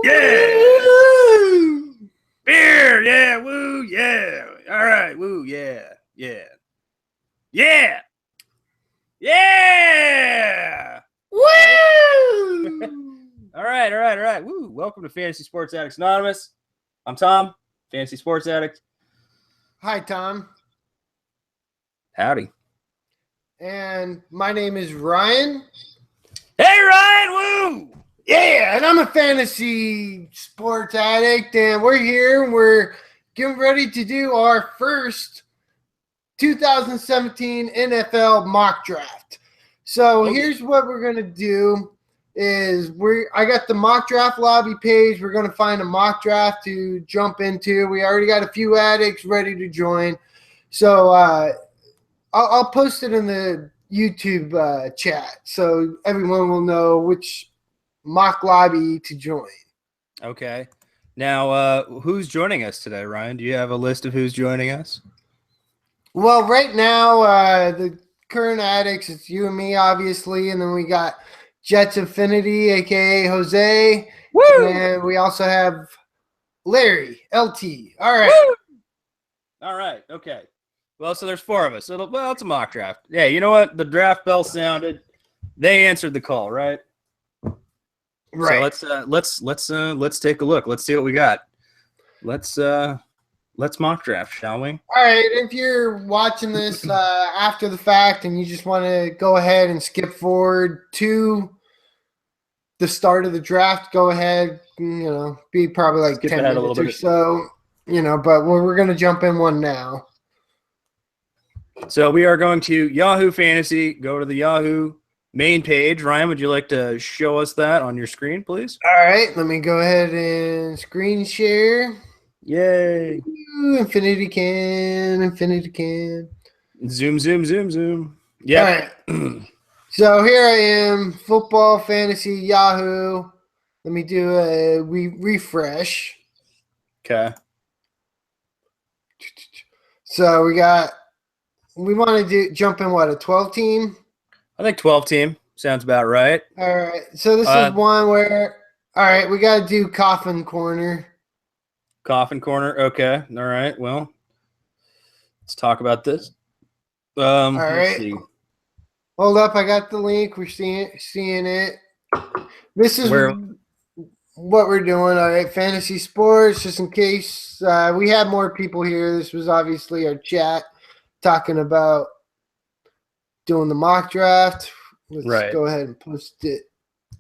Yeah. Woo! Beer. Yeah. Woo. Yeah. All right. Woo. Yeah. Yeah. Yeah. Yeah. Woo! All right. Woo. Welcome to Fantasy Sports Addicts Anonymous. I'm Tom, Fantasy Sports Addict. Hi, Tom. Howdy. And my name is Ryan. Hey, Ryan. Woo. Yeah, and I'm a fantasy sports addict, and we're here and we're getting ready to do our first 2017 NFL mock draft. So here's what we're gonna do: I got the mock draft lobby page. We're gonna find a mock draft to jump into. We already got a few addicts ready to join, so I'll post it in the YouTube chat so everyone will know which mock lobby to join. Okay. Now, who's joining us today, Ryan? Do you have a list of who's joining us? Well, right now, the current addicts, it's you and me, obviously, and then we got Jets Infinity, a.k.a. Jose, Woo! and we also have Larry, LT. All right. Woo! All right. Okay. Well, so there's four of us. It's a mock draft. Yeah, you know what? The draft bell sounded. They answered the call, right? Right. So let's take a look. Let's see what we got. Let's mock draft, shall we? All right. If you're watching this after the fact and you just want to go ahead and skip forward to the start of the draft, go ahead. Be probably like Skip 10 ahead a minutes little or bit. so. But we're going to jump in one now. So we are going to Yahoo Fantasy. Go to the Yahoo main page. Ryan, would you like to show us that on your screen, please? All right, let me go ahead and screen share. Yay. Ooh, Infinity can. Zoom. Yeah. All right. So here I am, Football Fantasy Yahoo. Let me do a refresh. Okay. So we want to jump in what, a 12 team? I think 12 team sounds about right. All right. So this is one where, all right, we got to do Coffin Corner. Coffin Corner. Okay. All right. Well, let's talk about this. All right. Let's see. Hold up. I got the link. We're seeing it. This is what we're doing. All right. Fantasy sports, just in case we had more people here. This was obviously our chat talking about doing the mock draft. Let's go ahead and post it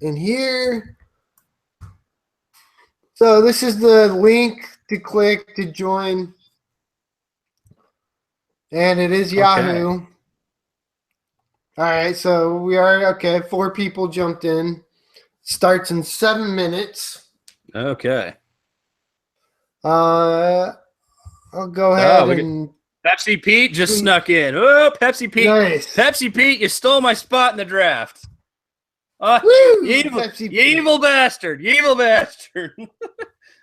in here. So this is the link to click to join. And it is Yahoo. Okay. All right, so we are okay. 4 people jumped in. Starts in 7 minutes. Okay. I'll go ahead and Pepsi Pete just snuck in. Oh, Pepsi Pete. Nice. Pepsi Pete, you stole my spot in the draft. Woo! You evil bastard. You evil bastard.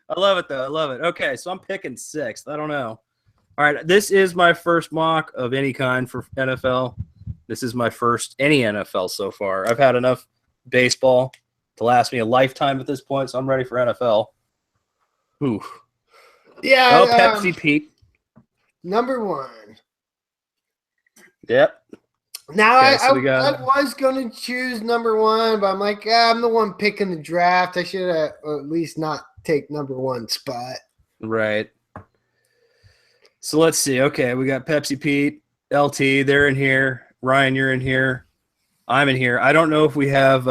I love it, though. I love it. Okay, so I'm picking 6th. I don't know. All right, this is my first mock of any kind for NFL. This is my first any NFL so far. I've had enough baseball to last me a lifetime at this point, so I'm ready for NFL. Ooh. Yeah. Oh, Pepsi Pete. Number 1. Yep. Now, okay, I was going to choose number 1, but I'm like, I'm the one picking the draft. I should at least not take number 1 spot. Right. So let's see. Okay, we got Pepsi Pete, LT, they're in here. Ryan, you're in here. I'm in here. I don't know if we have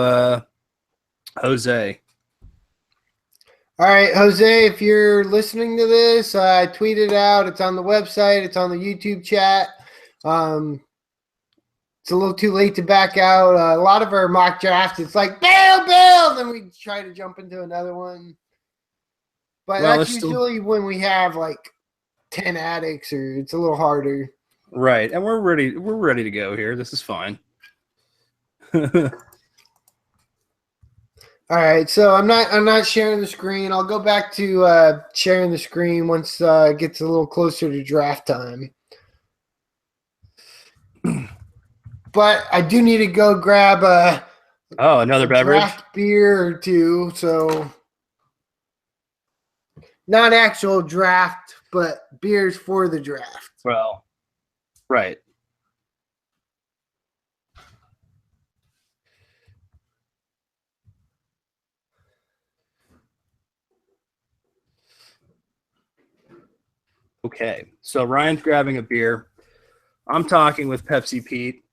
Jose. All right, Jose, if you're listening to this, I tweeted out. It's on the website. It's on the YouTube chat. It's a little too late to back out. A lot of our mock drafts, it's like, bail, then we try to jump into another one. But that's usually when we have like 10 addicts, or it's a little harder. Right, and we're ready to go here. This is fine. All right, so I'm not sharing the screen. I'll go back to sharing the screen once it gets a little closer to draft time. But I do need to go grab another beverage, draft beer or two. So not actual draft, but beers for the draft. Well, right. Okay, so Ryan's grabbing a beer. I'm talking with Pepsi Pete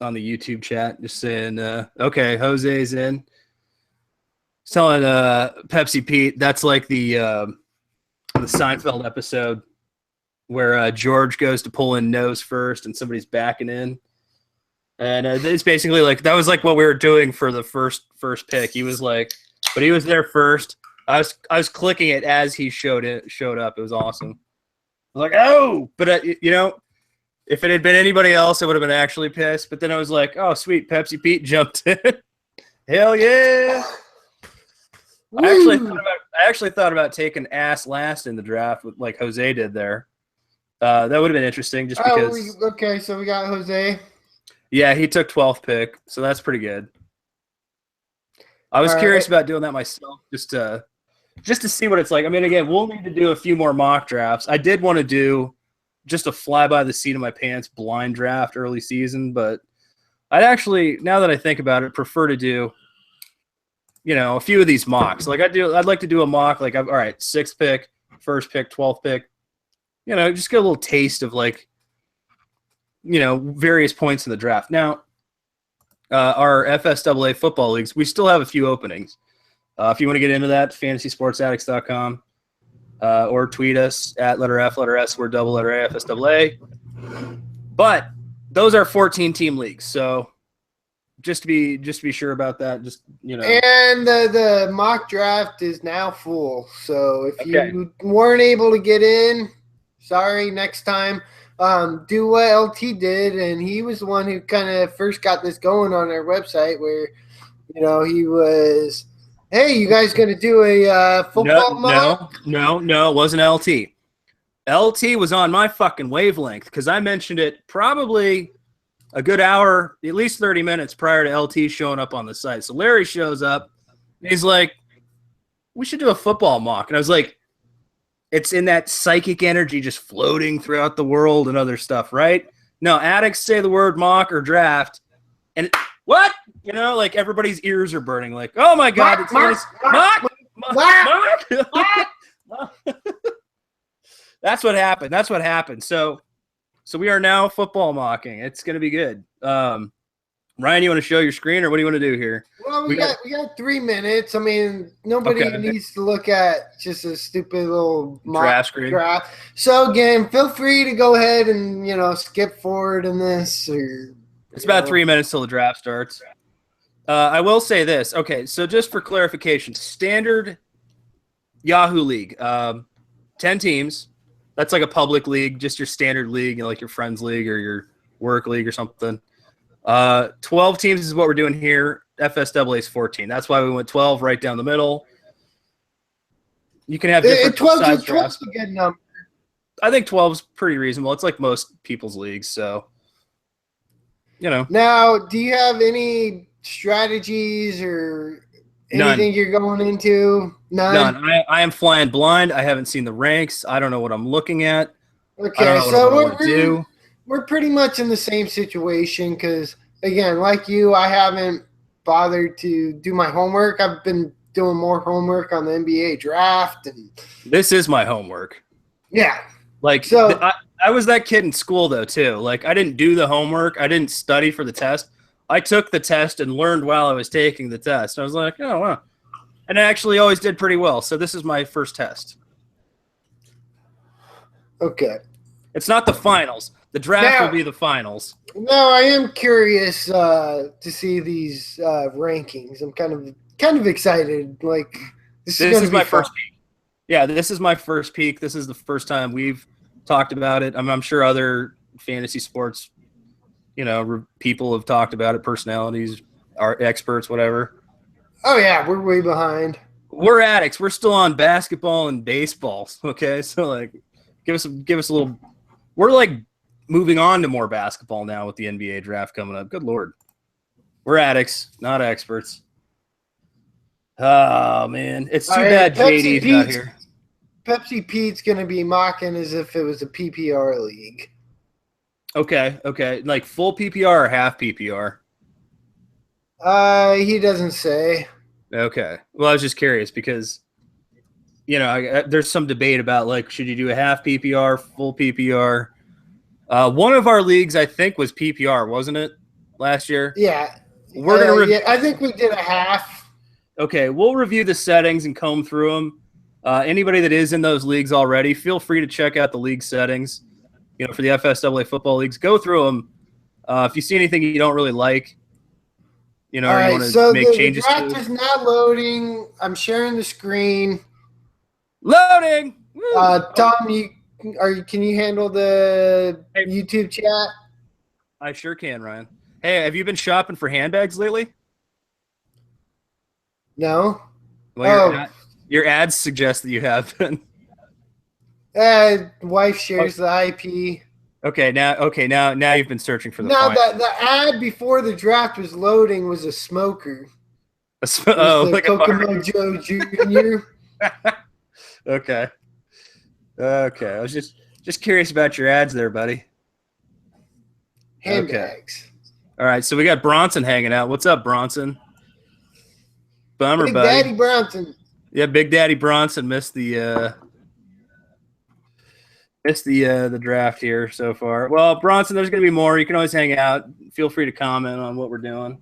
on the YouTube chat, just saying, okay, Jose's in. He's telling Pepsi Pete that's like the Seinfeld episode where George goes to pull in nose first and somebody's backing in. And it's basically like that was like what we were doing for the first pick. He was like, but he was there first. I was clicking it as he showed up. It was awesome. I was like, oh, but if it had been anybody else, I would have been actually pissed. But then I was like, oh, sweet, Pepsi Pete jumped in. Hell yeah! I actually thought about taking ass last in the draft, with like Jose did there. That would have been interesting, just because. Okay, so we got Jose. Yeah, he took 12th pick, so that's pretty good. I was curious about doing that myself, just to see what it's like. I mean, again, we'll need to do a few more mock drafts. I did want to do just a fly by the seat of my pants blind draft early season, but I'd actually, now that I think about it, prefer to do, a few of these mocks. Like I'd like to do a mock, like, all right, 6th pick, 1st pick, 12th pick, just get a little taste of like, various points in the draft. Now, our FSAA football leagues, we still have a few openings. If you want to get into that, fantasysportsaddicts.com, or tweet us at letter F, letter S, we're double letter A, FSAA. But those are 14-team leagues, so just to be sure about that, And the mock draft is now full, so if you weren't able to get in, sorry, next time. Do what LT did, and he was the one who kind of first got this going on our website where, he was, hey, you guys going to do a football mock? No, it wasn't LT. LT was on my fucking wavelength because I mentioned it probably a good hour, at least 30 minutes prior to LT showing up on the site. So Larry shows up, and he's like, we should do a football mock. And I was like, it's in that psychic energy just floating throughout the world and other stuff, right? No, addicts say the word mock or draft, and what? Like everybody's ears are burning. Like, oh my god, it's mock. That's what happened. So we are now football mocking. It's gonna be good. Ryan, you want to show your screen, or what do you want to do here? Well, we got 3 minutes. I mean, nobody needs to look at just a stupid little draft screen. So again, feel free to go ahead and skip forward in this. It's about 3 minutes till the draft starts. I will say this. Okay, so just for clarification, standard Yahoo league, 10 teams. That's like a public league, just your standard league, like your friends league or your work league or something. 12 teams is what we're doing here. FSAA is 14. That's why we went 12 right down the middle. You can have different 12 is a good number. I think 12 is pretty reasonable. It's like most people's leagues, so Now, do you have any strategies or anything you're going into? None. I am flying blind. I haven't seen the ranks. I don't know what I'm looking at. Okay, so we're pretty much in the same situation because, again, like you, I haven't bothered to do my homework. I've been doing more homework on the NBA draft. And this is my homework. Yeah. Like, so, I was that kid in school, though, too. Like, I didn't do the homework. I didn't study for the test. I took the test and learned while I was taking the test. I was like, oh, wow. And I actually always did pretty well. So this is my first test. Okay. It's not the finals. The draft will be the finals. No, I am curious to see these rankings. I'm kind of excited. Like this is my first peek. Yeah, this is my first peek. This is the first time we've talked about it. I'm sure other fantasy sports, people have talked about it. Personalities, our experts, whatever. Oh yeah, we're way behind. We're addicts. We're still on basketball and baseball. Okay, so like, give us a little. We're like moving on to more basketball now with the NBA draft coming up. Good Lord. We're addicts, not experts. Oh, man. It's too bad JD's not here. Pepsi Pete's going to be mocking as if it was a PPR league. Okay. Like full PPR or half PPR? He doesn't say. Okay. Well, I was just curious because, there's some debate about, like, should you do a half PPR, full PPR? One of our leagues, I think, was PPR, wasn't it, last year? Yeah. We're going to I think we did a half. Okay, we'll review the settings and comb through them. Anybody that is in those leagues already, feel free to check out the league settings. For the FSAA football leagues, go through them. If you see anything you don't really like, or you want to make changes to. The draft is not loading. I'm sharing the screen. Loading. Tom, can you handle the YouTube chat? I sure can, Ryan. Hey, have you been shopping for handbags lately? No. Well, your ads suggest that you have been. Wife shares the IP. Okay, now you've been searching for the. Now the ad before the draft was loading was a smoker. Like Kokomo Joe Jr. Okay. I was just curious about your ads there, buddy. Handbags. Okay. All right, so we got Bronson hanging out. What's up, Bronson? Bummer, Big buddy. Daddy Bronson. Yeah, Big Daddy Bronson missed the draft here so far. Well, Bronson, there's going to be more. You can always hang out. Feel free to comment on what we're doing.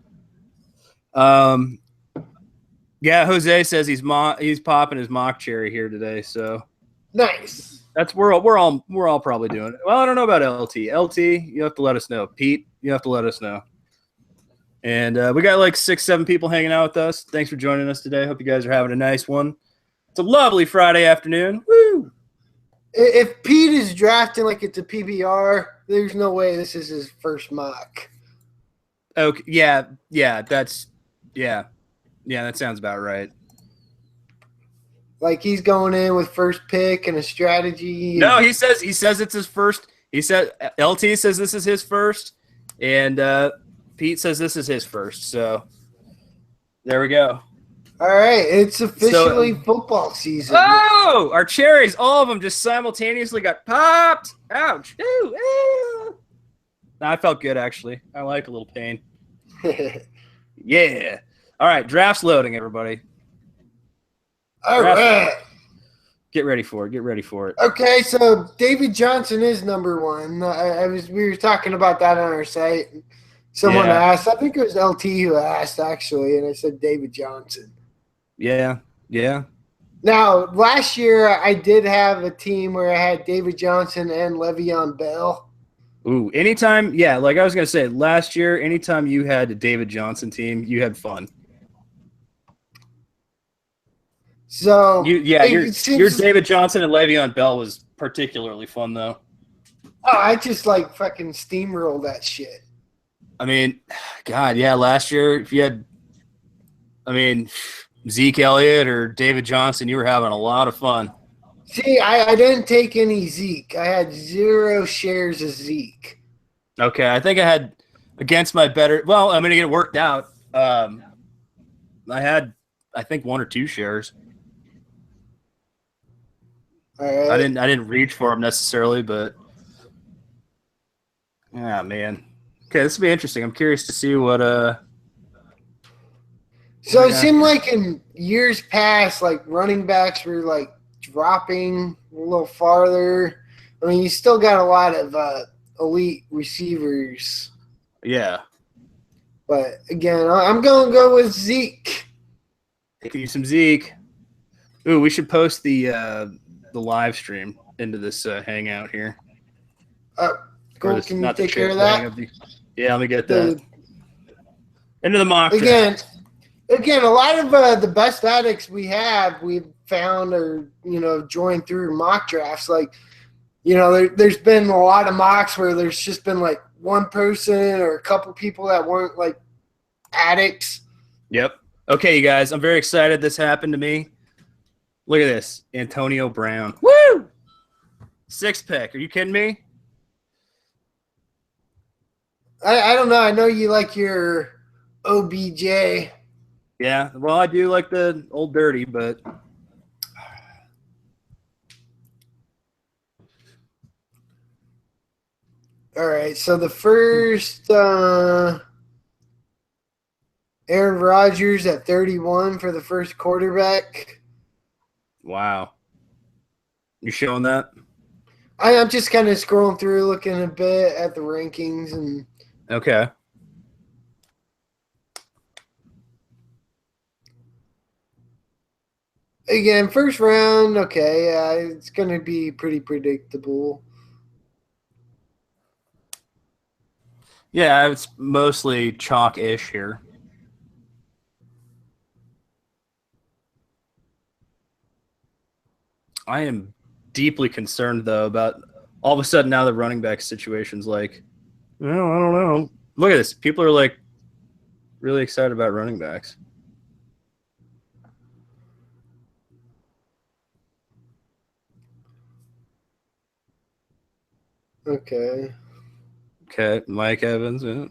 Yeah, Jose says he's popping his mock cherry here today. So nice. That's we're all probably doing it. Well, I don't know about LT. LT, you have to let us know. Pete, you have to let us know. And we got like 6-7 people hanging out with us. Thanks for joining us today. Hope you guys are having a nice one. It's a lovely Friday afternoon. Woo! If Pete is drafting like it's a PPR, there's no way this is his first mock. Okay, yeah, that sounds about right. Like he's going in with first pick and a strategy. No, he says it's his first. He said LT says this is his first, and Pete says this is his first. So there we go. All right, it's officially football season. Oh, our cherries, all of them just simultaneously got popped. Ouch. Ooh, ooh. I felt good, actually. I like a little pain. Yeah. All right, draft's loading, everybody. All right. Get ready for it. Okay, so David Johnson is number one. We were talking about that on our site. Someone asked, I think it was LT who asked, actually, and I said David Johnson. Yeah. Now, last year I did have a team where I had David Johnson and Le'Veon Bell. Ooh, anytime, like I was going to say, last year, anytime you had a David Johnson team, you had fun. So, your David Johnson and Le'Veon Bell was particularly fun, though. Oh, I just like fucking steamroll that shit. I mean, God, yeah, last year, if you had, Zeke Elliott or David Johnson, you were having a lot of fun. See, I didn't take any Zeke. I had 0 shares of Zeke. Okay, I think I had against my better. Well, it worked out. I had, I think, 1 or 2 shares. All right. I didn't reach for them necessarily, but man. Okay, this will be interesting. I'm curious to see what So it seemed like in years past, like running backs were like dropping a little farther. You still got a lot of elite receivers. Yeah. But again, I'm going to go with Zeke. Give you some Zeke. Ooh, we should post the live stream into this hangout here. Cool. Can you take care of that? Yeah, let me get that. Into the mock draft. Again, a lot of the best addicts we've found or, joined through mock drafts. Like, there's been a lot of mocks where there's just been like one person or a couple people that weren't like addicts. Yep. Okay, you guys, I'm very excited this happened to me. Look at this. Antonio Brown. Woo! 6th pick. Are you kidding me? I don't know. I know you like your OBJ. Yeah, well, I do like the old dirty, but All right. So the first Aaron Rodgers at 31 for the first quarterback. Wow. You showing that? I'm just kind of scrolling through, looking a bit at the rankings and. Okay. Again, first round, okay, yeah, it's going to be pretty predictable. Yeah, it's mostly chalk-ish here. I am deeply concerned, though, about all of a sudden now the running back situation's like, well, I don't know. Look at this. People are like really excited about running backs. Okay. Okay, Mike Evans. Yeah.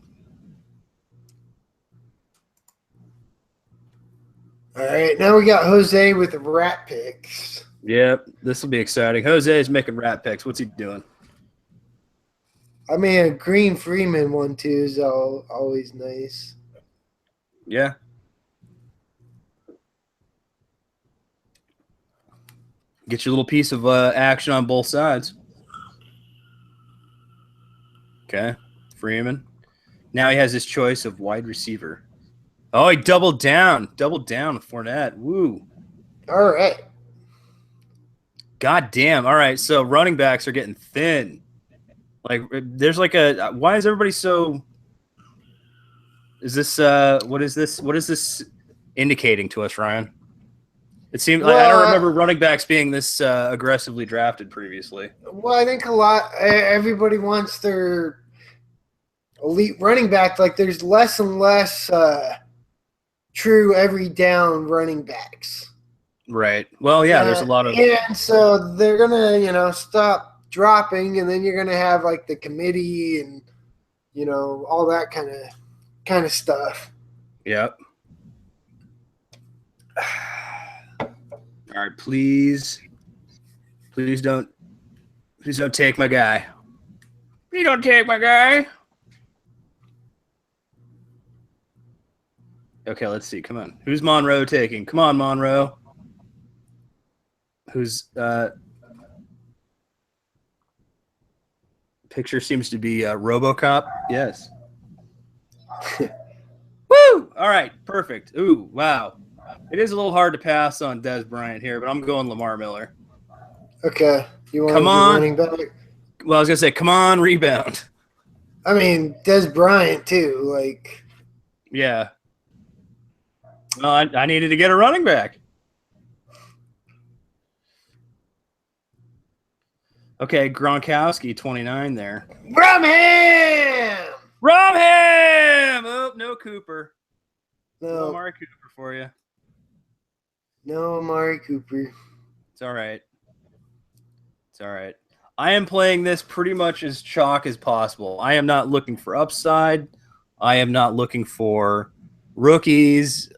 All right, now we got Jose with the rat picks. Yep, this will be exciting. Jose is making rat picks. What's he doing? I mean, a Green Freeman one too is always nice. Yeah. Get your little piece of action on both sides. Okay, Freeman. Now he has his choice of wide receiver. Oh, he doubled down with Fournette. Woo. All right. God damn. All right, so running backs are getting thin. Like, there's like a. Why is everybody so? Is this what is this? What is this indicating to us, Ryan? It seems like I don't remember running backs being this aggressively drafted previously. Well, I think everybody wants their elite running back. Like, there's less and less true every down running backs. Right. Well, yeah, there's a lot of. And so they're gonna, stop dropping, and then you're gonna have like the committee and all that kind of stuff. Yep. All right, please don't take my guy. Please don't take my guy. Okay, let's see. Come on. Who's Monroe taking? Come on, Monroe. Who's picture seems to be RoboCop. Yes. Woo! All right, perfect. Ooh, wow. It is a little hard to pass on Des Bryant here, but I'm going Lamar Miller. Okay. You want come to on running back? Well, I was gonna say, come on, rebound. I mean, Des Bryant too. Like, yeah. Well, I needed to get a running back. Okay, Gronkowski, 29 there. Rumham! Oh, no Cooper. No No, Amari Cooper for you. no Amari Cooper. It's all right. It's all right. I am playing this pretty much as chalk as possible. I am not looking for upside. I am not looking for rookies.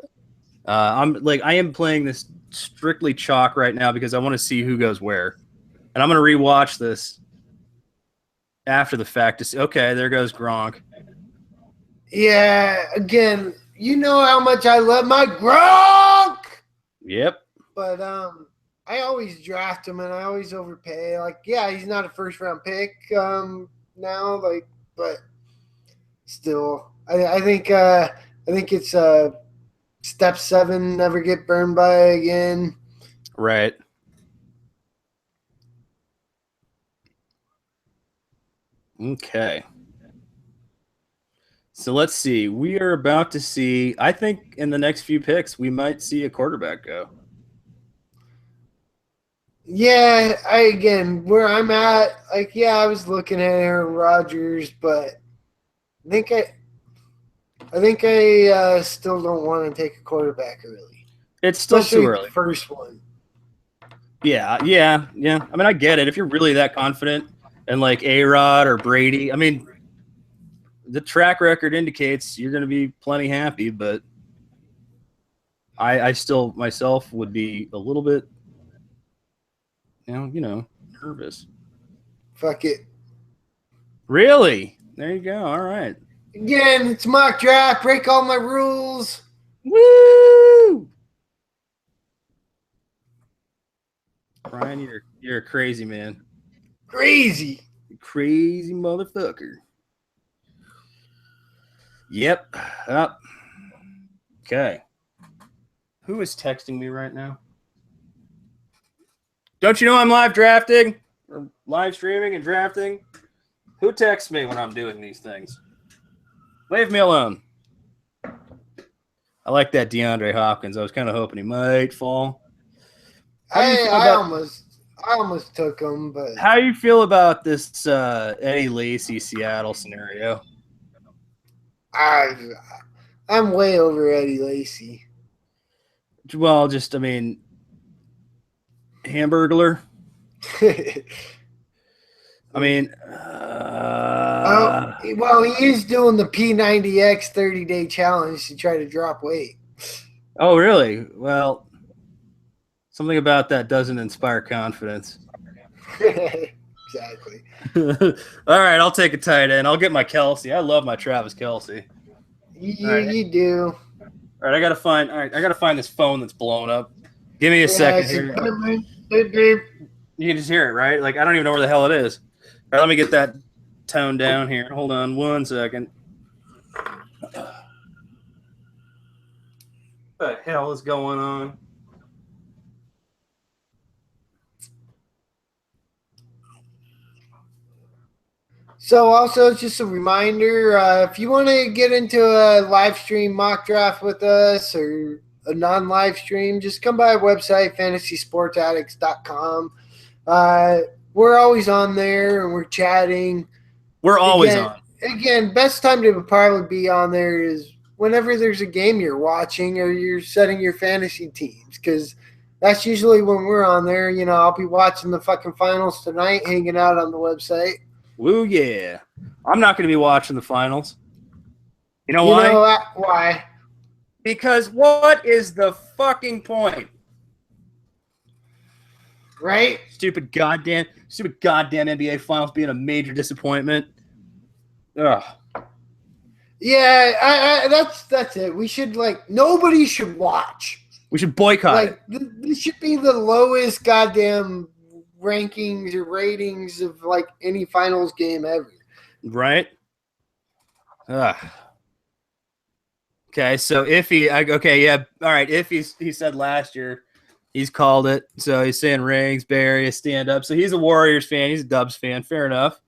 I am playing this strictly chalk right now because I want to see who goes where. And I'm going to rewatch this after the fact to see, okay, there goes Gronk. Yeah, again, you know how much I love my Gronk. Yep. But I always draft him and I always overpay. Like, yeah, he's not a first round pick now, like, but still, I think it's step 7, never get burned by again. Right. Okay. So let's see. We are about to see, I think in the next few picks, we might see a quarterback go. Yeah, where I'm at, like, yeah, I was looking at Aaron Rodgers, but I think I still don't want to take a quarterback early. It's still Especially too early. The first one. Yeah. I mean, I get it. If you're really that confident and like A-Rod or Brady, I mean, the track record indicates you're going to be plenty happy, but I still myself would be a little bit, nervous. Fuck it. Really? There you go. All right. Again, it's mock draft. Break all my rules. Woo! Brian, you're a crazy man. Crazy. Crazy motherfucker. Yep. Up. Okay. Who is texting me right now? Don't you know I'm live drafting? Or live streaming and drafting? Who texts me when I'm doing these things? Leave me alone. I like that DeAndre Hopkins. I was kind of hoping he might fall. I almost took him, but how do you feel about this Eddie Lacy Seattle scenario? I'm way over Eddie Lacy. Well, just, I mean, Hamburglar. I mean, well, he is doing the P90X 30-day challenge to try to drop weight. Oh, really? Well, something about that doesn't inspire confidence. Exactly. All right, I'll take a tight end. I'll get my Kelsey. I love my Travis Kelsey. You do. All right, I gotta find this phone that's blown up. Give me a second here. You can just hear it, right? Like, I don't even know where the hell it is. All right, let me get that tone down here. Hold on 1 second. What the hell is going on? So also, just a reminder, if you want to get into a live stream mock draft with us or a non-live stream, just come by our website, fantasysportsaddicts.com. We're always on there and we're chatting. We're always on. Again, best time to probably be on there is whenever there's a game you're watching or you're setting your fantasy teams, because that's usually when we're on there. You know, I'll be watching the fucking finals tonight, hanging out on the website. Woo, yeah. I'm not going to be watching the finals. You know why? Why? Because what is the fucking point? Right? Stupid goddamn NBA finals being a major disappointment. Ugh. Yeah, that's it. We should, nobody should watch. We should boycott it. This should be the lowest goddamn rankings or ratings of any finals game ever. Right? Ugh. Okay, so all right. If he said last year, he's called it. So he's saying rings, Barry, a stand up. So he's a Warriors fan. He's a Dubs fan. Fair enough.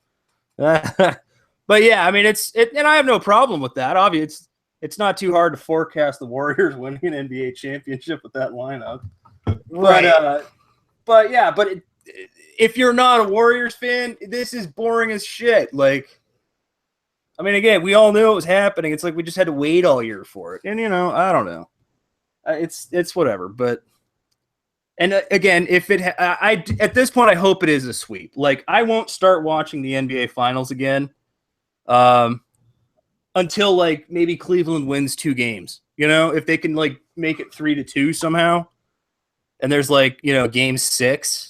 But yeah, I mean, and I have no problem with that. Obviously, it's not too hard to forecast the Warriors winning an NBA championship with that lineup. Right. But if you're not a Warriors fan, this is boring as shit. I mean, again, we all knew it was happening. It's like we just had to wait all year for it. And, I don't know. It's whatever. But, and again, if at this point, I hope it is a sweep. I won't start watching the NBA Finals again until, maybe Cleveland wins 2 games. If they can, make it 3-2 somehow. And there's, game 6.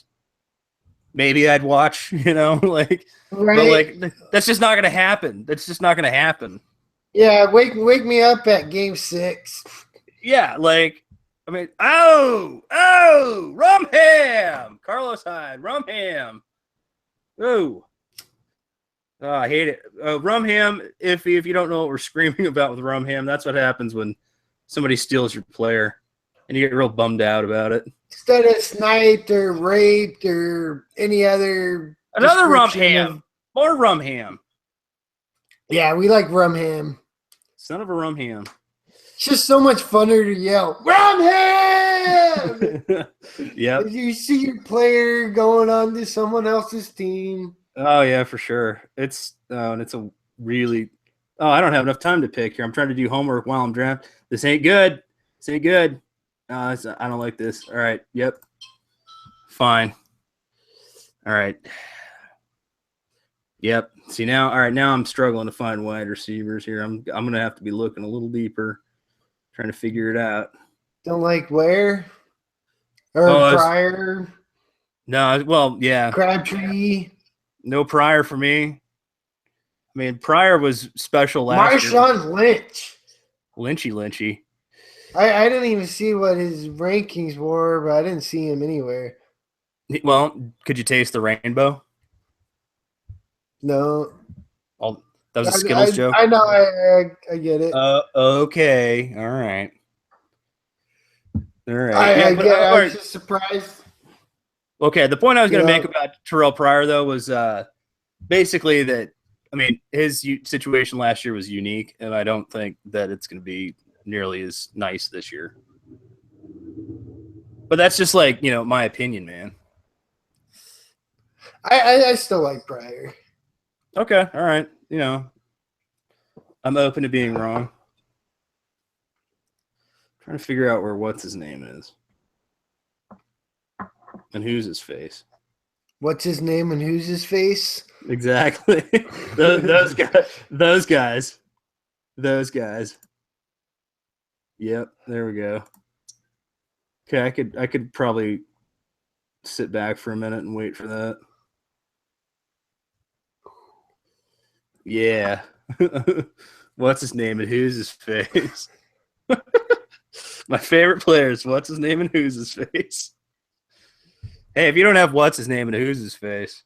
Maybe I'd watch, right. But that's just not going to happen. That's just not going to happen. Yeah, wake me up at game 6. Yeah, I mean, Rumham, Carlos Hyde, Rumham. Oh, I hate it. Rumham. If you don't know what we're screaming about with Rumham, that's what happens when somebody steals your player, and you get real bummed out about it. Instead of sniped or raped or any other. Another Rumham. More Rumham. Yeah, we like Rumham. Son of a Rumham. It's just so much funner to yell, Rumham! Yep. You see your player going on to someone else's team. Oh, yeah, for sure. It's a really – I don't have enough time to pick here. I'm trying to do homework while I'm drafting. This ain't good. I don't like this. All right. Yep. Fine. All right. Yep. See now. All right. Now I'm struggling to find wide receivers here. I'm gonna have to be looking a little deeper, trying to figure it out. Don't like where or Pryor? No. Well, yeah. Crabtree. No Pryor for me. I mean, Pryor was special last year. Marshawn Lynch. Lynchy. I didn't even see what his rankings were, but I didn't see him anywhere. Well, could you taste the rainbow? No. That was a Skittles joke? I know. I get it. Okay. All right. I get it. I was just surprised. Okay, the point I was going to make about Terrell Pryor, though, was basically that, I mean, his situation last year was unique, and I don't think that it's going to be nearly as nice this year. But that's just like, my opinion, man. I still like Pryor. Okay, all right. I'm open to being wrong. Trying to figure out where what's his name is. And who's his face? What's his name and who's his face? Exactly. those guys. Those guys. Yep, there we go. Okay, I could probably sit back for a minute and wait for that. Yeah. What's his name and who's his face? My favorite players. What's his name and who's his face? Hey, if you don't have what's his name and who's his face.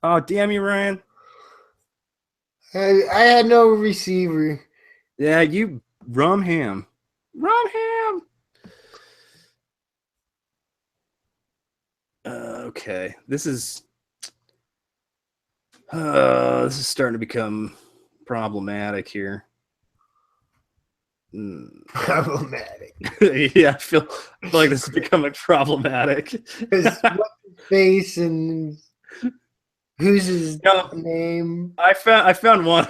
Oh, damn you, Ryan. I had no receiver. Yeah, you rum ham. Okay, this is starting to become problematic here. Problematic. Yeah, I feel like this is becoming problematic. What's his face and who's his name? I found one.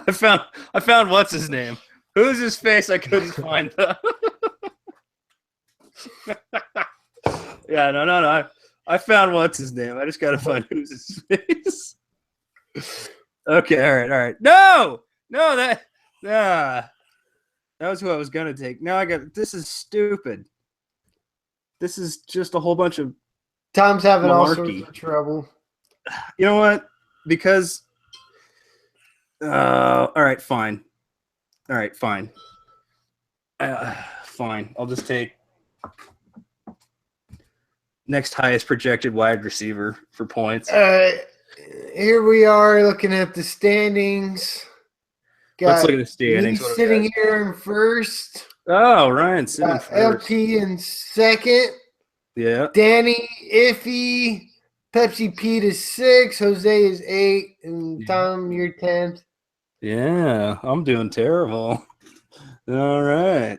I found what's his name. Who's his face? I couldn't find though. Yeah, no. I found what's his name. I just gotta find who's his face. Okay, all right. No, that was who I was gonna take. Now this is stupid. This is just a whole bunch of Tom's having all sorts of trouble. You know what? Because all right, fine. Fine. I'll just take next highest projected wide receiver for points. Here we are looking at the standings. Let's look at the standings. He's sitting here in first. Oh, Ryan's sitting first. LT in second. Yeah. Danny Iffy. Pepsi Pete is 6. Jose is 8. And Tom, you're 10th. Yeah, I'm doing terrible. All right.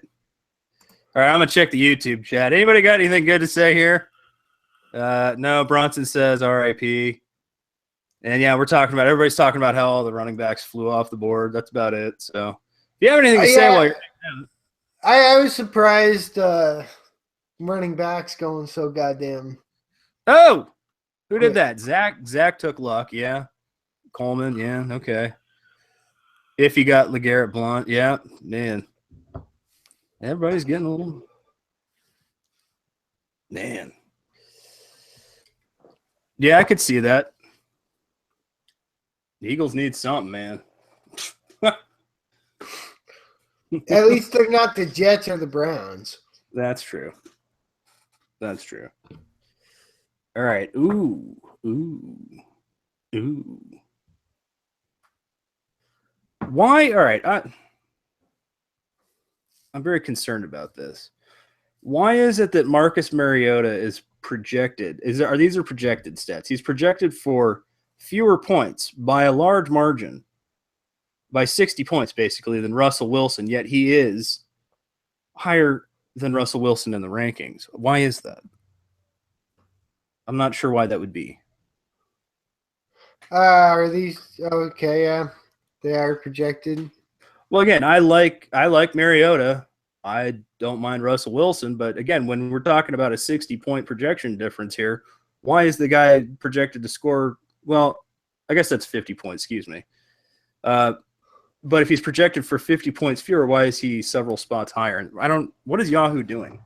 All right, I'm going to check the YouTube chat. Anybody got anything good to say here? No, Bronson says RIP. And yeah, everybody's talking about how all the running backs flew off the board. That's about it. So if you have anything to say while you're I was surprised running backs going so goddamn. Oh, who did that? Zach took Luck, yeah. Coleman, yeah, okay. If you got LeGarrette Blount, yeah, man. Everybody's getting a little man. Yeah, I could see that. The Eagles need something, man. At least they're not the Jets or the Browns. That's true. All right. Ooh. Why? All right. I'm very concerned about this. Why is it that Marcus Mariota is projected? These are projected stats? He's projected for fewer points by a large margin, by 60 points basically, than Russell Wilson, yet he is higher than Russell Wilson in the rankings. Why is that? I'm not sure why that would be. Are these okay? Yeah, they are projected. Well, again, I like Mariota. I don't mind Russell Wilson, but again, when we're talking about a 60-point projection difference here, why is the guy projected to score? Well, I guess that's 50 points. Excuse me. But if he's projected for 50 points fewer, why is he several spots higher? What is Yahoo doing?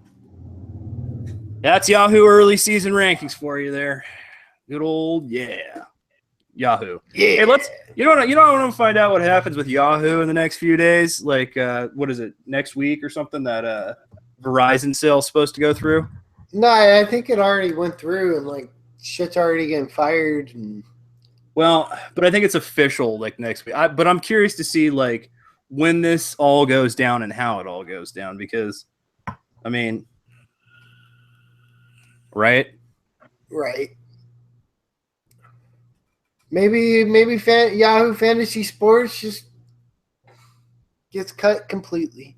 That's Yahoo early season rankings for you there. Good old Yahoo. Yeah. Hey, let's. You know what? I want to find out what happens with Yahoo in the next few days. Like, what is it? Next week or something? That Verizon sale's supposed to go through. No, I think it already went through, and like shit's already getting fired. And Well, but I think it's official like next week. But I'm curious to see like when this all goes down and how it all goes down because, I mean, right? right. Maybe Yahoo Fantasy Sports just gets cut completely.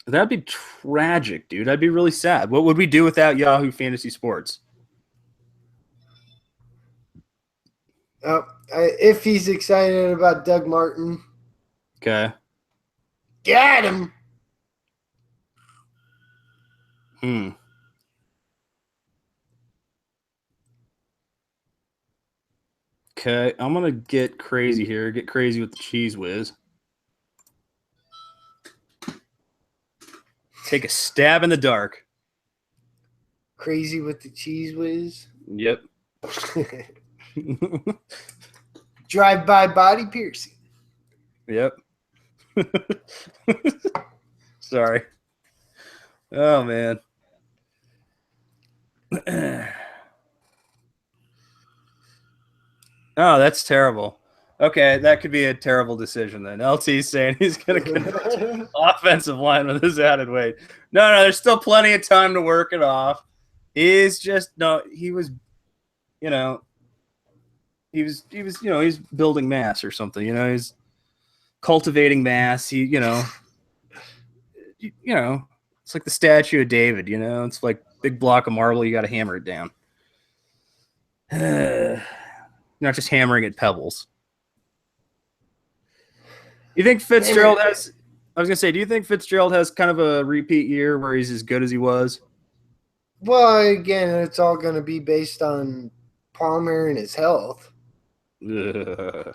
That'd be tragic, dude. I'd be really sad. What would we do without Yahoo Fantasy Sports? If he's excited about Doug Martin, Okay. get him. Okay, I'm gonna get crazy here. Get crazy with the cheese whiz. Take a stab in the dark. Crazy with the cheese whiz. Yep. Drive-by body piercing. Yep. Sorry. Oh man. Oh, that's terrible. Okay, that could be a terrible decision then. LT's saying he's going to convert offensive line with his added weight. No, there's still plenty of time to work it off. He's just he was he's building mass or something. He's cultivating mass. It's like the statue of David. It's like big block of marble. You got to hammer it down. Not just hammering at pebbles. You think Fitzgerald has? I was gonna say, do you think Fitzgerald has kind of a repeat year where he's as good as he was? Well, again, it's all going to be based on Palmer and his health. Right.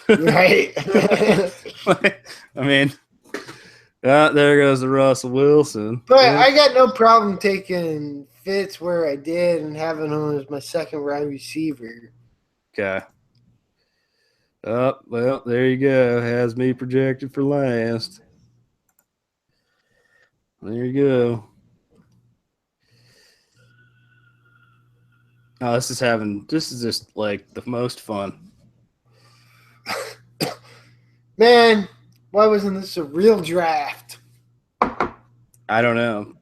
I mean, there goes the Russell Wilson. But I got no problem taking Fitz where I did and having him as my second wide receiver. Okay. Oh, well, there you go. Has me projected for last. There you go. Oh, this is just like the most fun. Man, why wasn't this a real draft? I don't know.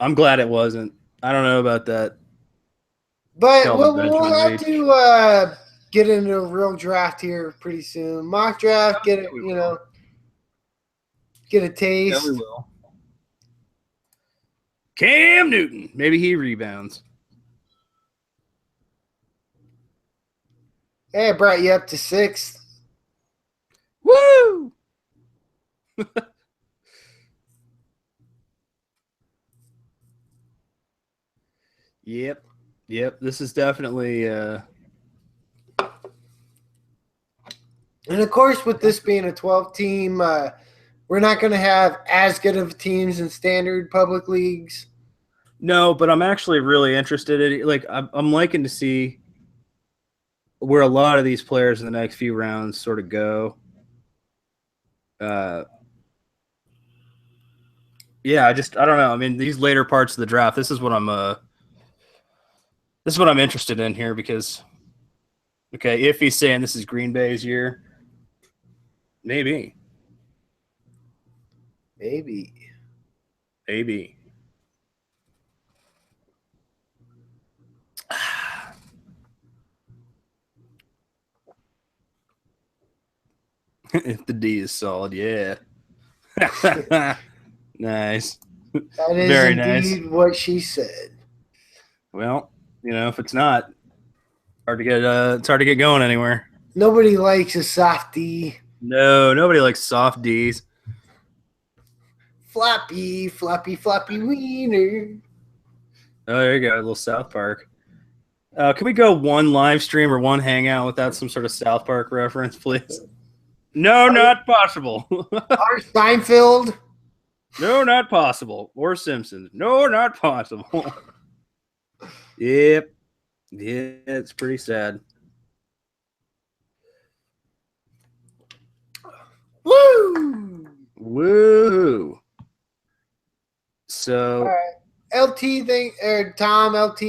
I'm glad it wasn't. I don't know about that. But we'll have to get into a real draft here pretty soon. Mock draft, get it, get a taste. Yeah, we will. Cam Newton, maybe he rebounds. Hey, I brought you up to 6th. Woo! Yep. This is definitely. And of course, with this being a 12-team, we're not going to have as good of teams in standard public leagues. No, but I'm actually really interested in it. Like, I'm liking to see where a lot of these players in the next few rounds sort of go. Yeah, I don't know. I mean, these later parts of the draft, this is what I'm interested in here because, okay, if he's saying this is Green Bay's year, maybe. If the D is solid, yeah. Nice. That is very indeed nice. What she said. Well, if it's not, it's hard to get going anywhere. Nobody likes a soft D. No, nobody likes soft D's. Floppy wiener. Oh, there you go, a little South Park. Can we go one live stream or one hangout without some sort of South Park reference, please? No, not possible. Our Seinfeld. No, not possible. Or Simpsons. No, not possible. Yep. Yeah, it's pretty sad. Woo! Woo! All So, right. LT, Tom, LT,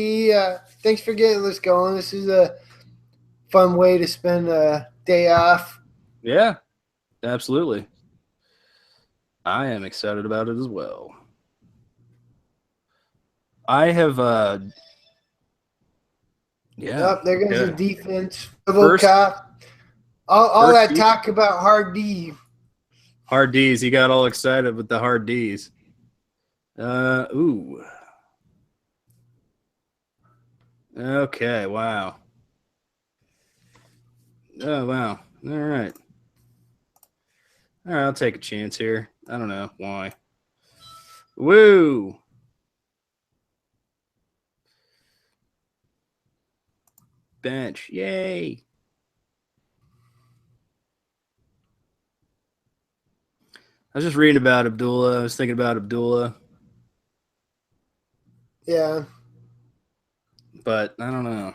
thanks for getting this going. This is a fun way to spend a day off. yeah, absolutely. I am excited about it as well. I have, yeah. Oh, there goes the Okay. defense. First, Cop. All first that talk about hard D. hard D's. He got all excited with the hard D's. Ooh. Okay, wow. Oh, wow. All right. All right, I'll take a chance here. I don't know why. Woo! Bench. Yay! I was just reading about Abdullah. I was thinking about Abdullah, Yeah. but I don't know.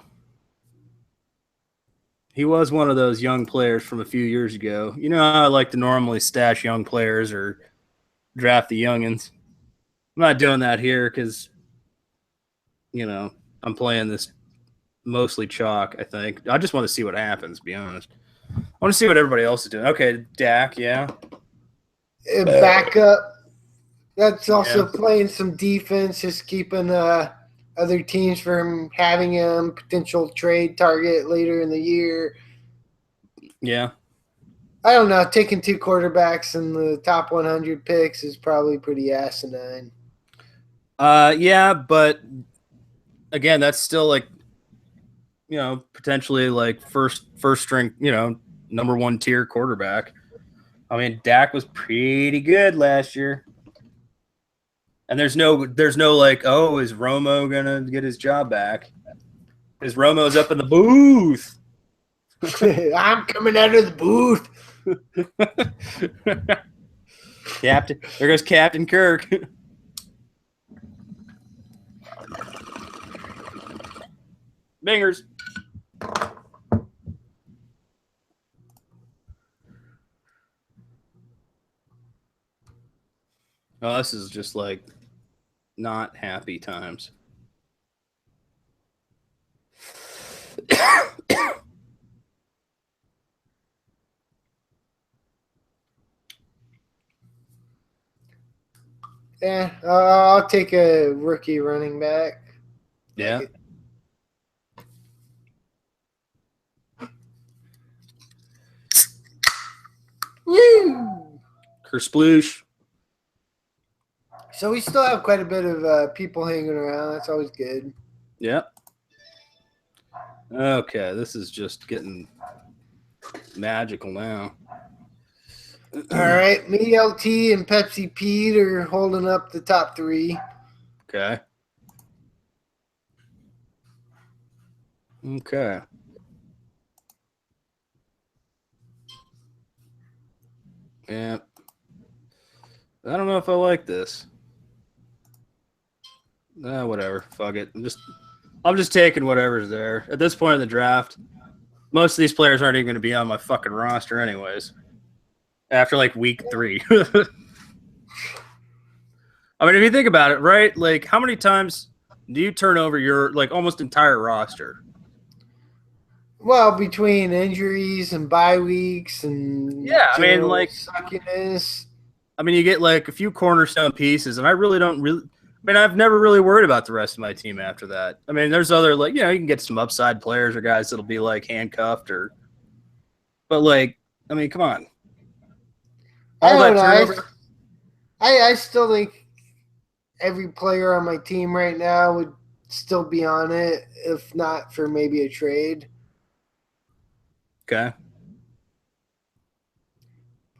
He was one of those young players from a few years ago. You know how I like to normally stash young players or draft the youngins. I'm not doing that here because, I'm playing this mostly chalk, I think. I just want to see what happens, to be honest. I want to see what everybody else is doing. Okay, Dak, yeah. Backup. That's also Yeah. playing some defense, just keeping other teams from having him potential trade target later in the year. Yeah. I don't know. Taking two quarterbacks in the top 100 picks is probably pretty asinine. Yeah, but again, that's still like, potentially like first string, number one tier quarterback. I mean, Dak was pretty good last year. And there's no like, oh, is Romo gonna get his job back? Because Romo's up in the booth. I'm coming out of the booth. Captain, there goes Captain Kirk. Bingers. Oh, this is just like not happy times. Yeah, I'll take a rookie running back. Yeah. Woo! Kersploosh. So we still have quite a bit of people hanging around. That's always good. Yep. Okay, this is just getting magical now. All right, me, LT, and Pepsi Pete are holding up the top three. Okay. Okay. Yeah. I don't know if I like this. Whatever. Fuck it. I'm just taking whatever's there. At this point in the draft, most of these players aren't even going to be on my fucking roster anyways. After like week 3. I mean, if you think about it, right? Like, how many times do you turn over your like almost entire roster? Well, between injuries and bye weeks and Yeah, I mean, like, suckiness. I mean, you get like a few cornerstone pieces, and I really don't really. I mean, I've never really worried about the rest of my team after that. I mean, there's other like you can get some upside players or guys that'll be like handcuffed or, but like, I mean, come on. I All don't that know. turnover. I still think every player on my team right now would still be on it, if not for maybe a trade. Okay.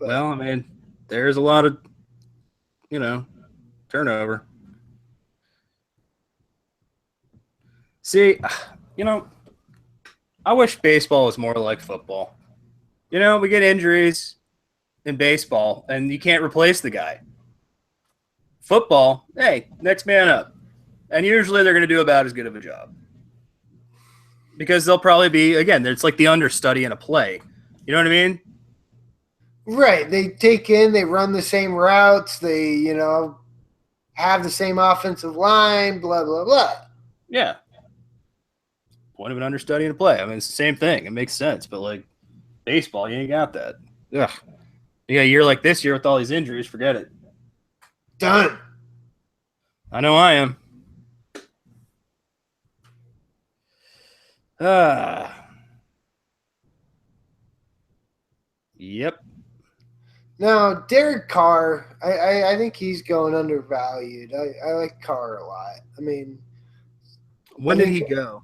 But, Well, I mean, there's a lot of, turnover. See, I wish baseball was more like football. We get injuries in baseball, and you can't replace the guy. Football, hey, next man up. And usually they're going to do about as good of a job. Because they'll probably be, again, it's like the understudy in a play. You know what I mean? Right. They run the same routes. They, have the same offensive line, blah, blah, blah. Yeah. Point of an understudy in a play. I mean, it's the same thing. It makes sense. But, like, baseball, you ain't got that. Ugh. You got a year like this year with all these injuries, forget it. Done. I know I am. Yep. Now, Derek Carr, I think he's going undervalued. I like Carr a lot. I mean, when did he go?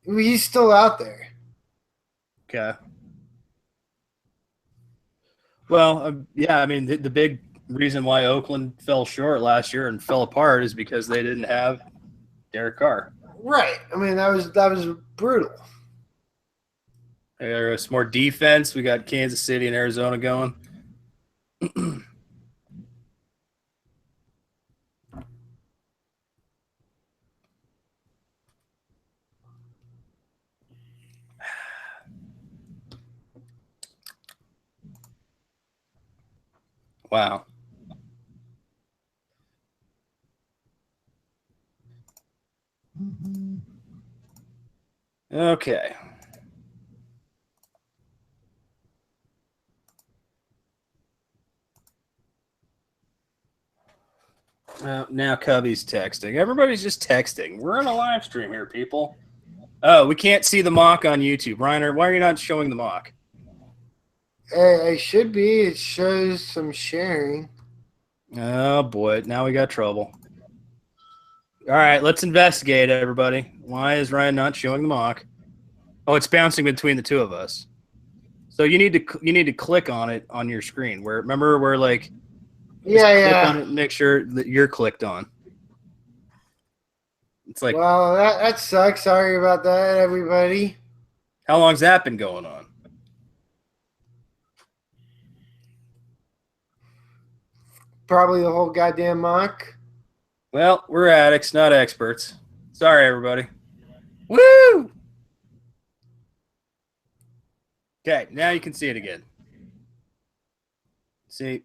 He's still out there. Okay. Well, yeah, I mean, the big reason why Oakland fell short last year and fell apart is because they didn't have Derek Carr. Right. I mean, that was brutal. There's more defense. We got Kansas City and Arizona going. Wow. Okay. Now Cubby's texting. Everybody's just texting. We're in a live stream here, people. Oh, we can't see the mock on YouTube. Reiner, why are you not showing the mock? I should be. It shows some sharing. Oh, boy. Now we got trouble. All right, let's investigate, everybody. Why is Ryan not showing the mock? Oh, it's bouncing between the two of us. So you need to click on it on your screen. Remember where like click on it and make sure that you're clicked on. It's like, well, that sucks. Sorry about that, everybody. How long's that been going on? Probably the whole goddamn mock. Well, we're addicts, not experts. Sorry, everybody. Woo! Okay, now you can see it again. See,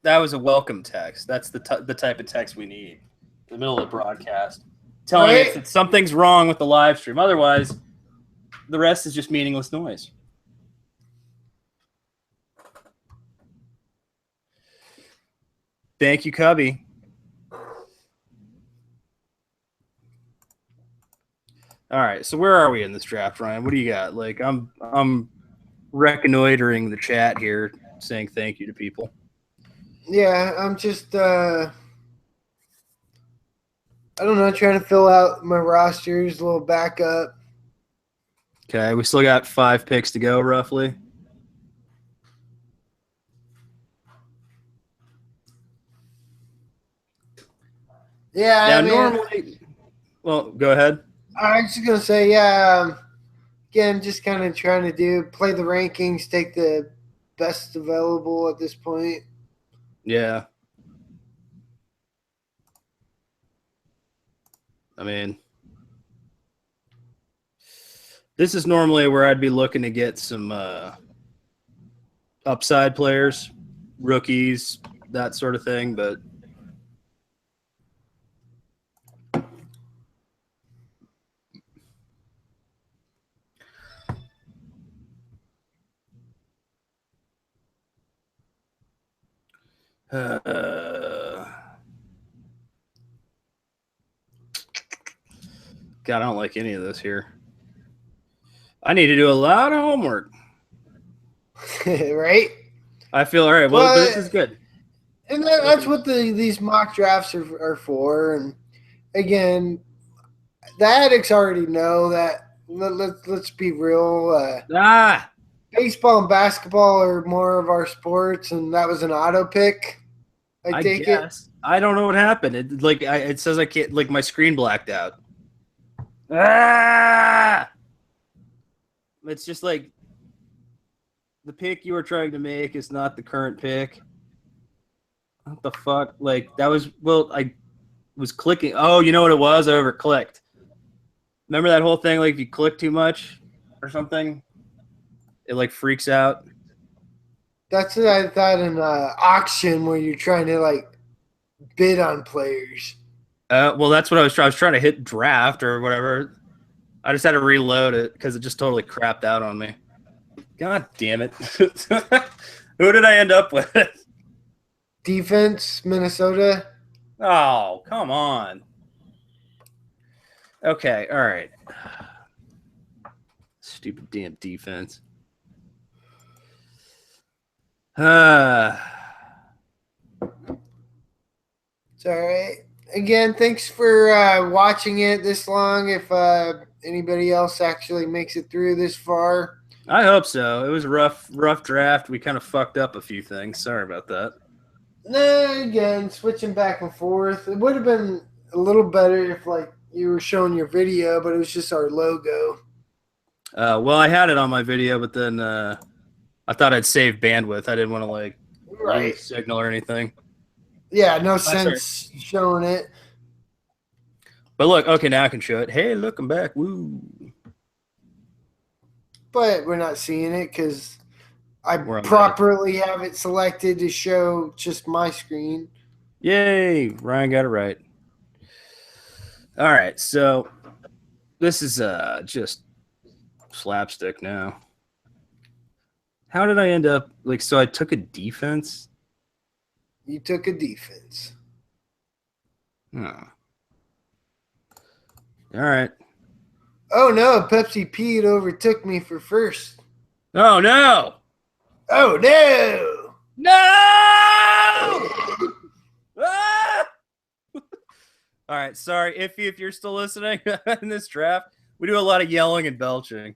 that was a welcome text. That's the type of text we need in the middle of the broadcast. Telling us that something's wrong with the live stream. Otherwise, the rest is just meaningless noise. Thank you, Cubby. All right, so where are we in this draft, Ryan? What do you got? Like, I'm reconnoitering the chat here, saying thank you to people. Yeah, I'm just I don't know, trying to fill out my rosters, a little backup. Okay, we still got 5 picks to go, roughly. Yeah, now normally. Well, go ahead. I was just gonna say, again, just kind of trying to play the rankings, take the best available at this point. Yeah. I mean, this is normally where I'd be looking to get some upside players, rookies, that sort of thing, but God, I don't like any of this here. I need to do a lot of homework. Right? I feel all right. Well, this is good. And that's what these mock drafts are for. And again, the addicts already know that. Let's be real. Baseball and basketball are more of our sports, and that was an auto pick. I take guess. I don't know what happened. It says I can't. Like my screen blacked out. It's just like the pick you were trying to make is not the current pick. What the fuck? Like that was I was clicking. Oh, you know what it was? I over clicked. Remember that whole thing? Like if you click too much or something, it like freaks out. That's what I thought in auction where you're trying to like bid on players. Well, that's what I was trying. I was trying to hit draft or whatever. I just had to reload it because it just totally crapped out on me. God damn it! Who did I end up with? Defense, Minnesota. Oh, come on. Okay, all right. Stupid damn defense. It's all right. Again, thanks for watching it this long. If anybody else actually makes it through this far, I hope so. It was a rough draft. We kind of fucked up a few things. Sorry about that. again, switching back and forth. It would have been a little better if like you were showing your video, but it was just our logo. Well, I had it on my video, but then I thought I'd save bandwidth. I didn't want to like lose signal or anything. Yeah, no sense showing it. But look, okay, now I can show it. Hey, look, I'm back. Woo. But we're not seeing it because I properly have it selected to show just my screen. Yay, Ryan got it right. All right, so this is just slapstick now. How did I end up like? So I took a defense. You took a defense. Oh. All right. Oh no, Pepsi Pete overtook me for first. Oh no! Oh no! No! Ah! All right, sorry if you're still listening in this draft. We do a lot of yelling and belching.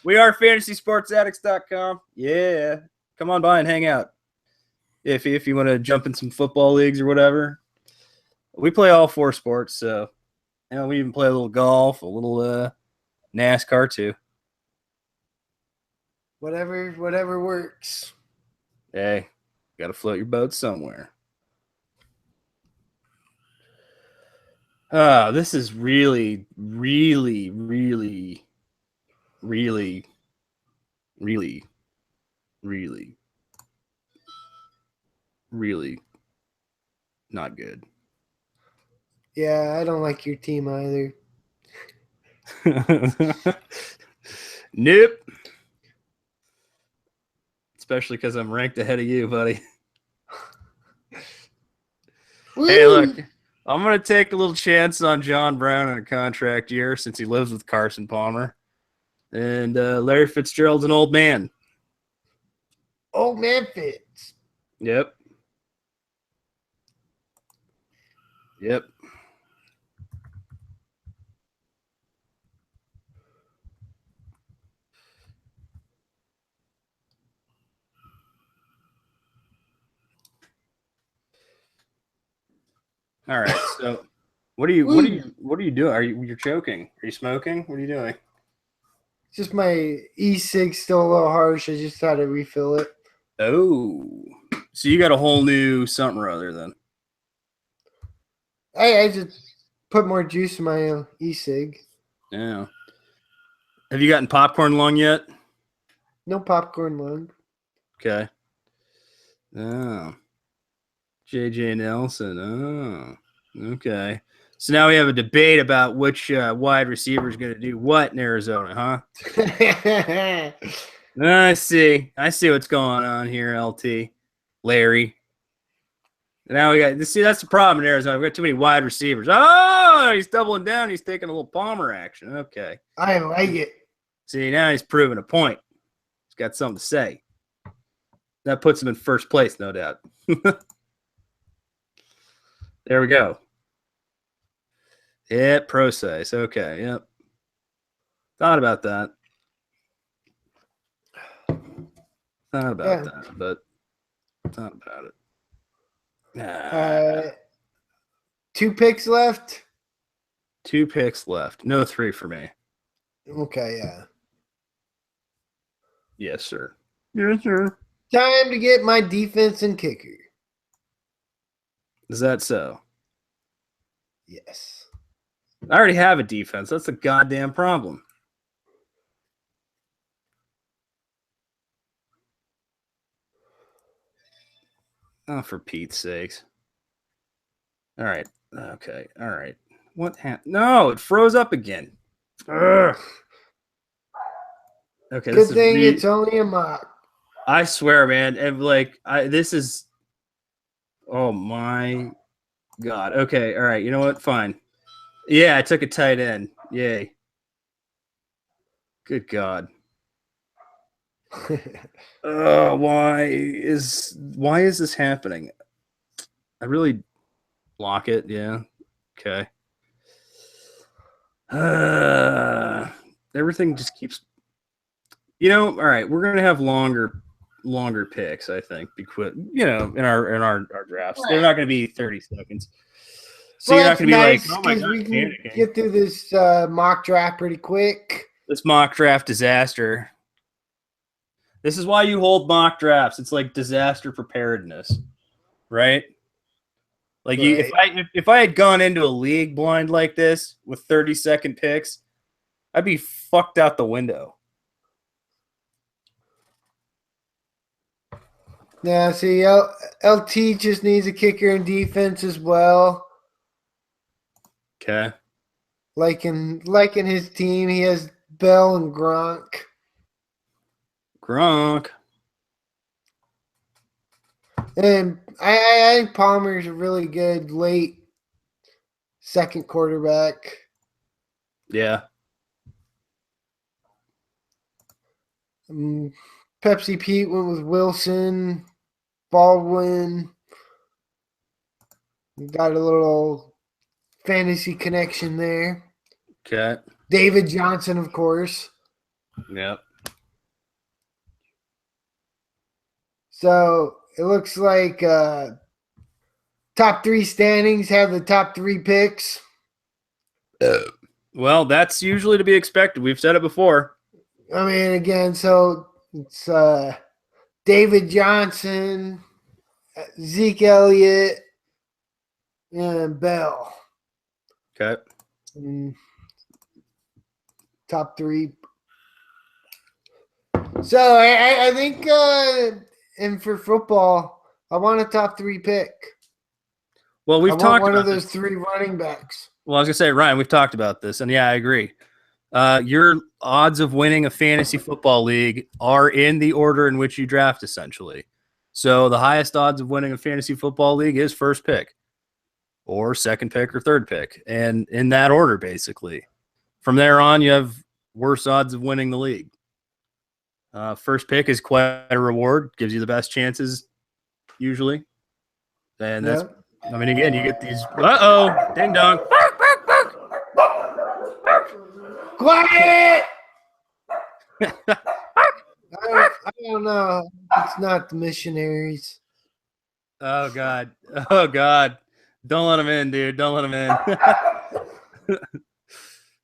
we are fantasysportsaddicts.com. Yeah, come on by and hang out. If you want to jump in some football leagues or whatever, we play all 4 sports. So, we even play a little golf, a little NASCAR too. Whatever works. Hey, got to float your boat somewhere. This is really, really, really, really, really, really, really not good. Yeah, I don't like your team either. Nope. Especially because I'm ranked ahead of you, buddy. Hey, look, I'm going to take a little chance on John Brown in a contract year since he lives with Carson Palmer. And Larry Fitzgerald's an old man. Old man Fitz. Yep. All right. So, what are you doing? You're choking? Are you smoking? What are you doing? Just my e-cig's still a little harsh. I just had to refill it. Oh, so you got a whole new something or other then? I just put more juice in my e-cig. Yeah. Have you gotten popcorn lung yet? No popcorn lung. Okay. Oh. JJ Nelson. Oh. Okay. So now we have a debate about which wide receiver is going to do what in Arizona, huh? I see what's going on here, LT. Larry. Now we got, see, that's the problem in Arizona. We've got too many wide receivers. Oh, he's doubling down. He's taking a little Palmer action. Okay. I like it. See, now he's proving a point. He's got something to say. That puts him in first place, no doubt. There we go. Yep, pro size. Okay, yep. Thought about that. But thought about it. 2 picks left. 2 picks left. No 3 for me. Okay, yeah. Yes, sir. Yes, sir. Time to get my defense and kicker. Is that so? Yes. I already have a defense. That's a goddamn problem. Oh, for Pete's sakes. All right. Okay. All right. What happened? No, it froze up again. Ugh. Okay. Good thing it's only a mock. I swear, man. And this is. Oh my God. Okay. All right. You know what? Fine. Yeah, I took a tight end. Yay. Good God. Why is this happening? I really block it. Yeah. Okay. Everything just keeps. All right. We're gonna have longer picks. I think because in our drafts, they're not gonna be 30 seconds. So you're not gonna be nice, like, oh my God, we can get through this mock draft pretty quick. This mock draft disaster. This is why you hold mock drafts. It's like disaster preparedness, right? Like if I had gone into a league blind like this with 30-second picks, I'd be fucked out the window. Yeah, see, LT just needs a kicker and defense as well. Okay. Like in his team, he has Bell and Gronk. And I think Palmer's a really good late second quarterback. Yeah. Pepsi Pete went with Wilson, Baldwin. Got a little fantasy connection there. Okay. David Johnson, of course. Yep. So it looks like top 3 standings have the top 3 picks. Well, that's usually to be expected. We've said it before. I mean, again, so it's David Johnson, Zeke Elliott, and Bell. Okay. Top 3. So I think, and for football, I want a top 3 pick. Well, we've talked one about of those this. 3 running backs. Well, I was gonna say, Ryan, we've talked about this, and yeah, I agree. Your odds of winning a fantasy football league are in the order in which you draft, essentially. So the highest odds of winning a fantasy football league is first pick, or second pick, or third pick, and in that order, basically. From there on, you have worse odds of winning the league. First pick is quite a reward, gives you the best chances, usually. And that's, I mean, again, you get these. Ding dong. Quiet! I don't know. It's not the missionaries. Oh, God. Oh, God. Don't let them in, dude. Don't let them in.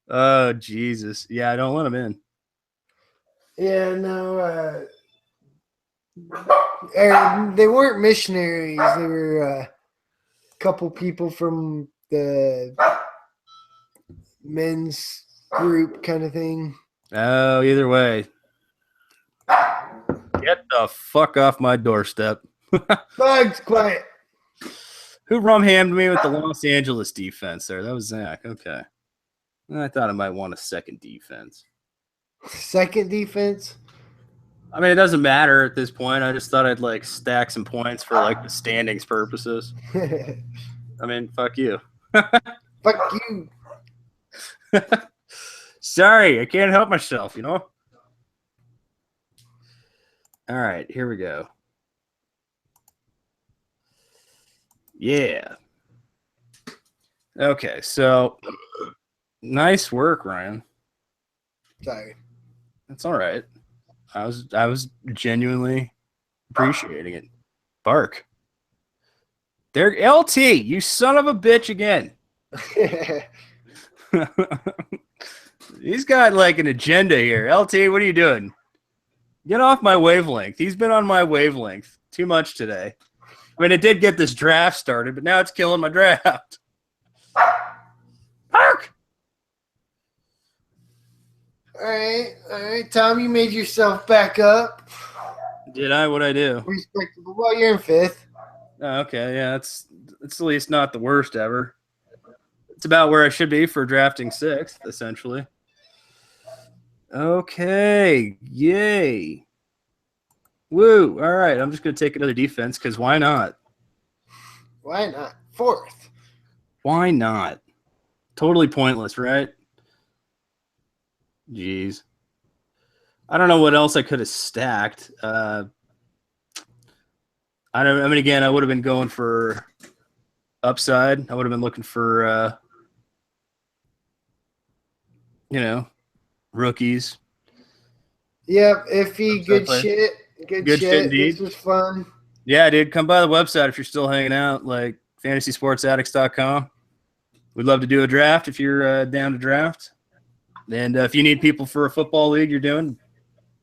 Oh, Jesus. Yeah, don't let them in. Yeah, no. They weren't missionaries. They were a couple people from the men's group kind of thing. Oh, either way. Get the fuck off my doorstep. Bugs, quiet. Who rum-hammed me with the Los Angeles defense there? That was Zach. Okay. I thought I might want a second defense. Second defense? I mean, it doesn't matter at this point. I just thought I'd stack some points for the standings purposes. I mean, fuck you. Fuck you. Sorry, I can't help myself, All right, here we go. Yeah. Okay, so nice work, Ryan. Sorry. That's all right. I was genuinely appreciating it. Bark. There, LT, you son of a bitch again. He's got an agenda here. LT, what are you doing? Get off my wavelength. He's been on my wavelength too much today. I mean, it did get this draft started, but now it's killing my draft. Bark! All right, Tom, you made yourself back up. Did I? What'd I do? Respectable. Well, you're in 5th. Oh, okay, yeah, it's at least not the worst ever. It's about where I should be for drafting 6th, essentially. Okay, yay. Woo, all right, I'm just going to take another defense because why not? Why not? 4th. Why not? Totally pointless, right? Jeez. I don't know what else I could have stacked. I mean, again, I would have been going for upside. I would have been looking for, rookies. Yep, iffy, good shit. Good shit indeed. This was fun. Yeah, dude, come by the website if you're still hanging out, like fantasysportsaddicts.com. We'd love to do a draft if you're down to draft. And if you need people for a football league you're doing,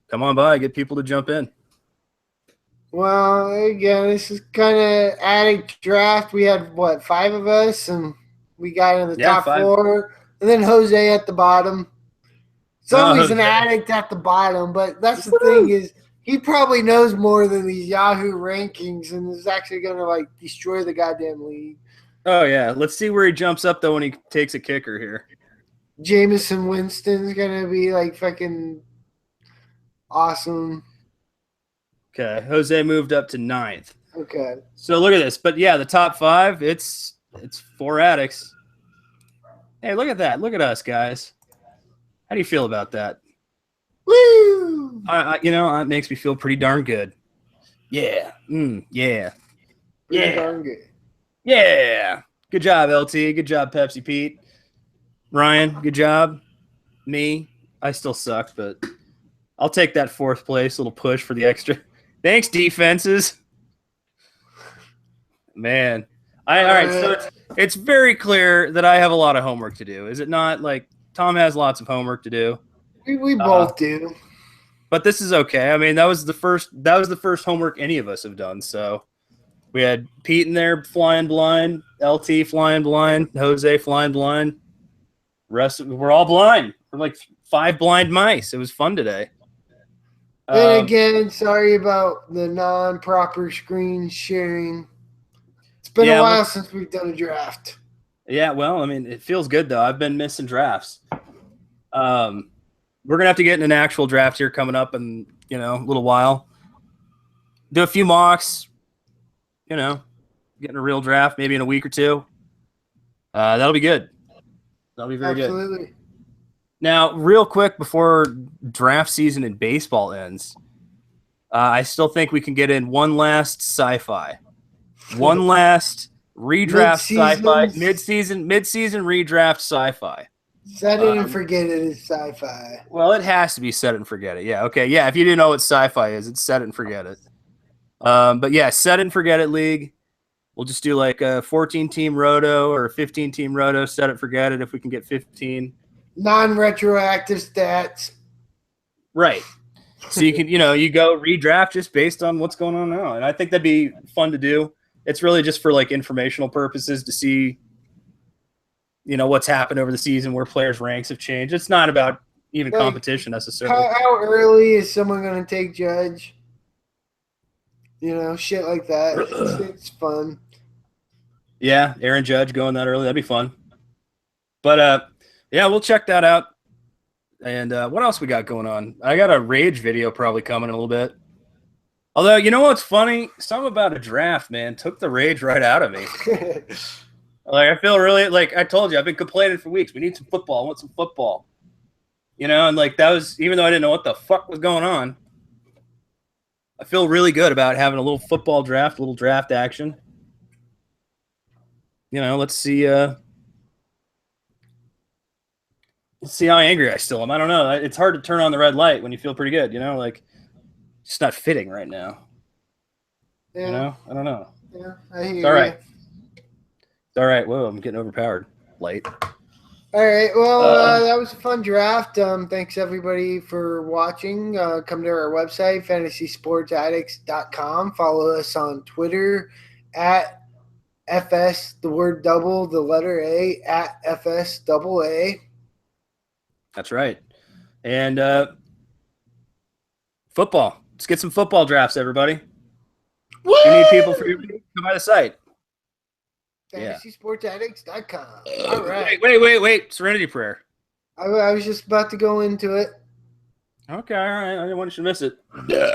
come on by, get people to jump in. Well, again, this is kind of addict draft. We had, 5 of us, and we got in the top 5. 4. And then Jose at the bottom. It's always an addict at the bottom, but that's the thing is he probably knows more than these Yahoo rankings and is actually going to, destroy the goddamn league. Oh, yeah. Let's see where he jumps up, though, when he takes a kicker here. Jameson Winston's going to be, fucking awesome. Okay. Jose moved up to 9th. Okay. So look at this. But, yeah, the top 5, it's 4 addicts. Hey, look at that. Look at us, guys. How do you feel about that? Woo! It makes me feel pretty darn good. Yeah. Yeah. Pretty darn good. Yeah. Good job, LT. Good job, Pepsi Pete. Ryan, good job. Me, I still suck, but I'll take that 4th place. A little push for the extra. Thanks, defenses. Man. All right, so it's very clear that I have a lot of homework to do. Is it not? Tom has lots of homework to do. We both do. But this is okay. I mean, that was the first homework any of us have done. So we had Pete in there flying blind, LT flying blind, Jose flying blind. We're all blind. We're like 5 blind mice. It was fun today. And again, sorry about the non-proper screen sharing. It's been a while since we've done a draft. Yeah, well, I mean, it feels good, though. I've been missing drafts. We're going to have to get in an actual draft here coming up in, a little while. Do a few mocks, get in a real draft maybe in a week or 2. That'll be good. That'll be very good. Absolutely. Now, real quick before draft season in baseball ends, I still think we can get in one last sci-fi. One last redraft sci-fi, mid-season redraft sci-fi. Set it and forget it is sci-fi. Well, it has to be set it and forget it. Yeah, okay. Yeah, if you didn't know what sci-fi is, it's set it and forget it. But yeah, set it and forget it league. We'll just do like a 14-team roto or a 15-team roto, set it, forget it if we can get 15. Non-retroactive stats. Right. So you can, you go redraft just based on what's going on now. And I think that'd be fun to do. It's really just for informational purposes to see, what's happened over the season, where players' ranks have changed. It's not about even competition necessarily. How early is someone going to take Judge? Shit like that. It's fun. Yeah, Aaron Judge going that early. That'd be fun. But, yeah, we'll check that out. And what else we got going on? I got a Rage video probably coming in a little bit. Although, you know what's funny? Something about a draft, man, took the rage right out of me. I feel really, I told you, I've been complaining for weeks. We need some football. I want some football. And that was, even though I didn't know what the fuck was going on, I feel really good about having a little football draft, a little draft action. Let's see how angry I still am. I don't know. It's hard to turn on the red light when you feel pretty good, it's just not fitting right now. Yeah. I don't know. Yeah, I hear you. All right. It's all right. Whoa, I'm getting overpowered. Light. All right. Well, that was a fun draft. Thanks, everybody, for watching. Come to our website, fantasysportsaddicts.com. Follow us on Twitter at FS, the word double, the letter A, at FSAA. That's right. And football. Let's get some football drafts, everybody. Woo! We need people for you to come by the site. FantasySportsAddicts.com. All right. Wait. Serenity prayer. I was just about to go into it. Okay, all right. I didn't want you to miss it. Yeah.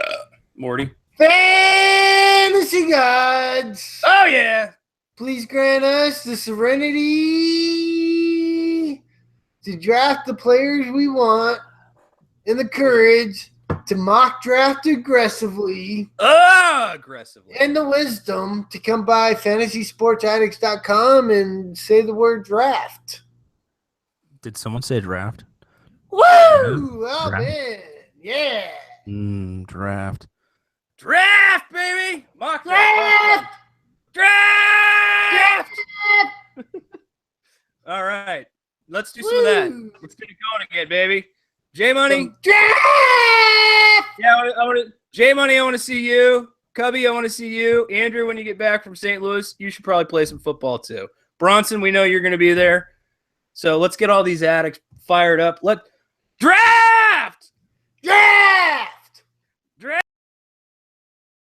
Morty. Fantasy gods. Oh, yeah. Please grant us the serenity to draft the players we want and the courage to mock draft aggressively. Aggressively. And the wisdom to come by FantasySportsAddicts.com and say the word draft. Did someone say draft? Woo! Oh, Draft. man. Yeah. Draft. Draft, baby! Mock Draft! Draft! All right. Let's do some of that. Let's get it going again, baby. J-Money. Draft! Yeah, I want to. J-Money, I want to see you. Cubby, I want to see you. Andrew, when you get back from St. Louis, you should probably play some football too. Bronson, we know you're going to be there. So let's get all these addicts fired up. Draft! Draft!